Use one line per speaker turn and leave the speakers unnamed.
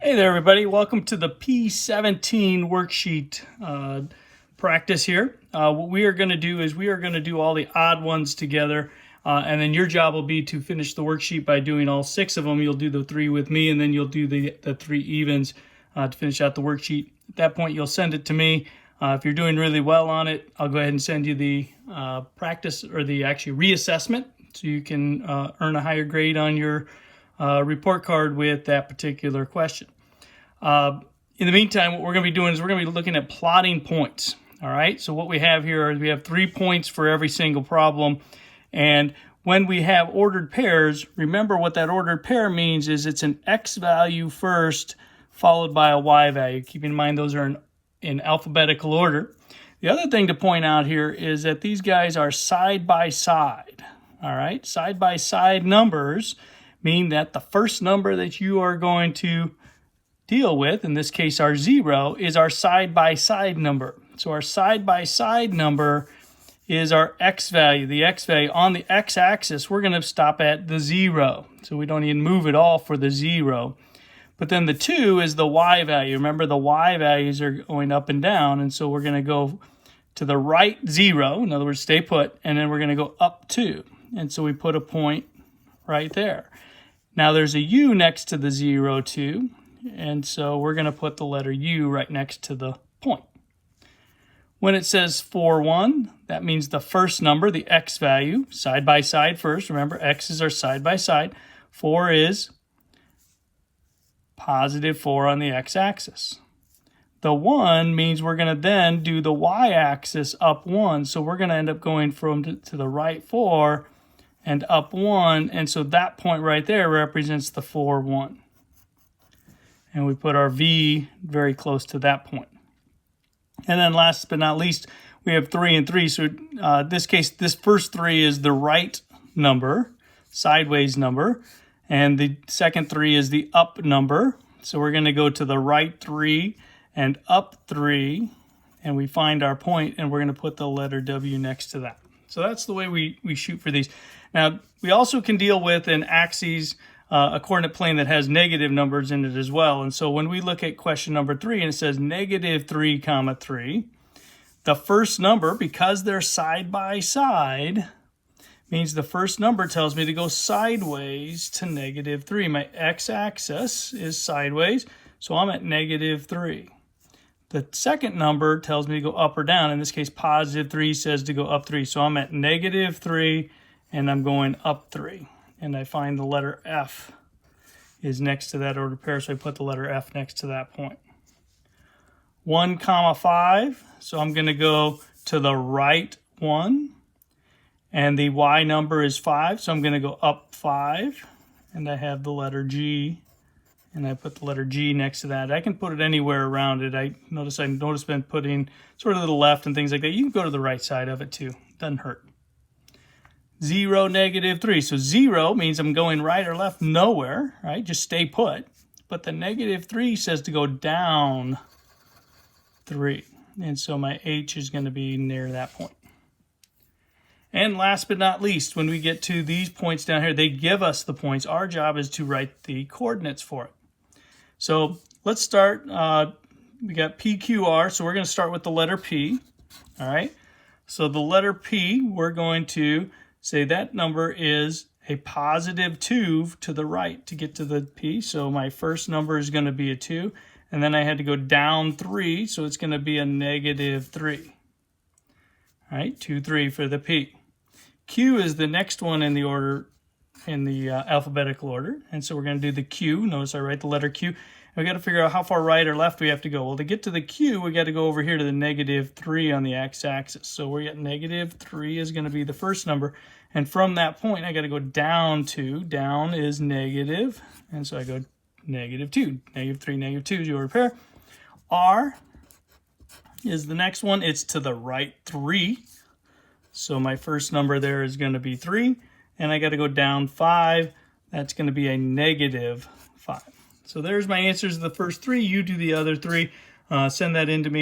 Hey there, everybody. Welcome to the P17 worksheet practice here. What we are going to do is we are going to do all the odd ones together, and then your job will be to finish the worksheet by doing all 6 of them. You'll do the 3 with me, and then you'll do the 3 evens to finish out the worksheet. At that point, you'll send it to me. If you're doing really well on it, I'll go ahead and send you the practice or the actually reassessment so you can earn a higher grade on your report card with that particular question. In the meantime, what we're going to be doing is we're going to be looking at plotting points. All right, so what we have here is we have 3 points for every single problem. And when we have ordered pairs, remember what that ordered pair means is it's an x value first, followed by a y value. Keep in mind those are in alphabetical order. The other thing to point out here is that these guys are side by side. All right, side by side numbers mean that the first number that you are going to deal with, in this case our 0, is our side-by-side number. So our side-by-side number is our x value. The x value on the x-axis, we're going to stop at the 0. So we don't even move at all for the 0. But then the 2 is the y value. Remember, the y values are going up and down, and so we're going to go to the right 0, in other words, stay put, and then we're going to go up 2. And so we put a point right there. Now there's a u next to the 0, too. And so we're going to put the letter U right next to the point. When it says 4, 1, that means the first number, the x value, side by side first. Remember, x's are side by side. 4 is positive 4 on the x-axis. The 1 means we're going to then do the y-axis up 1. So we're going to end up going from to the right 4 and up 1. And so that point right there represents the 4, 1. And we put our V very close to that point. And then last but not least, we have 3 and 3. So in this case, this first 3 is the right number, sideways number. And the second 3 is the up number. So we're going to go to the right 3 and up 3. And we find our point, and we're going to put the letter W next to that. So that's the way we shoot for these. Now, we also can deal with an axis, a coordinate plane that has negative numbers in it as well. And so when we look at question number 3 and it says negative 3, 3, the first number, because they're side by side, means the first number tells me to go sideways to negative 3. My x-axis is sideways, so I'm at negative 3. The second number tells me to go up or down. In this case, positive 3 says to go up 3. So I'm at negative 3, and I'm going up 3. And I find the letter F is next to that ordered pair, so I put the letter F next to that point. 1, 5, so I'm going to go to the right 1, and the Y number is 5, so I'm going to go up 5, and I have the letter G, and I put the letter G next to that. I can put it anywhere around it. I notice been putting sort of to the left and things like that. You can go to the right side of it too. Doesn't hurt. 0, negative 3. So 0 means I'm going right or left, nowhere, right? Just stay put. But the negative 3 says to go down 3. And so my H is going to be near that point. And last but not least, when we get to these points down here, they give us the points. Our job is to write the coordinates for it. So let's start. We got PQR, so we're going to start with the letter P. All right. So the letter P, we're going to say that number is a positive 2 to the right to get to the P. So my first number is going to be a 2. And then I had to go down 3, so it's going to be a negative 3. All right, 2, 3 for the P. Q is the next one in the order, in the alphabetical order. And so we're going to do the Q. Notice I write the letter Q. And we got to figure out how far right or left we have to go. Well, to get to the Q, we got to go over here to the negative 3 on the x-axis. So we're at negative 3 is going to be the first number. And from that point, I got to go down 2. Down is negative. And so I go negative 2. Negative 3, negative 2 is your pair. R is the next one. It's to the right 3. So my first number there is going to be 3. And I got to go down 5. That's going to be a negative 5. So there's my answers to the first 3. You do the other 3. Send that in to me.